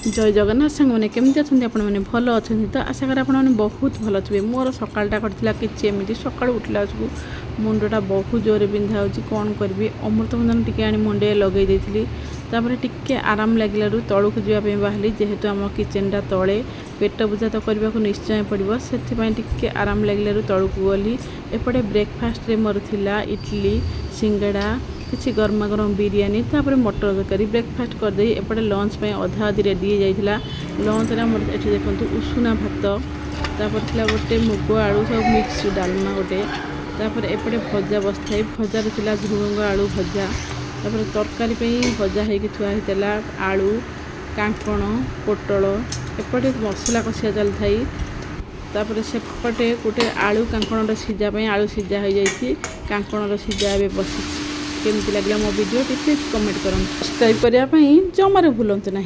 जय जगन्नाथ सांग मैंने केमती अच्छा आपण मैंने भल अच्छा तो आशा करें आपने बहुत भल थे मोर सकालटा करता कि एमती सका उठला मुंडटा बहुत जोर बिंधा हो कौन करी अमृतभंजन टी मुंडे लगे टिके आराम लगे तलू को जावाई बाहरी जेहेतु आम किचेनटा तले पेट पूजा तो करने को निश्चय पड़ो से टिके आराम लगे तलू को गली एपटे ब्रेकफास्ट मोर थिला इडली सिंगड़ा किसी गरमा गरम बिरयानी तापर मटर तरकारी ब्रेकफास्ट करदे एपटे लंच पे अधा अधी रेडी हो जाइला लंच ये देखो उषुना भात तापर थिला गोटे मुग आलू सब मिक्स डालमा गोटे तापर एपटे भजा बसथाई भजार थिला झुडुंग आलू भजा तापर तरकारी पे भजा होगी थुआ होता आलू कांकण पोटल एपटे मसला कषिया चली थाई तापर सेपटे गोटे आलू कांकण सीझापी आलू सीझा हो जाए कांकण सीझा ए बस केमती लगे मो वीडियो प्लीज कमेंट करें सब्सक्राइब करने जमारे भूलु ना।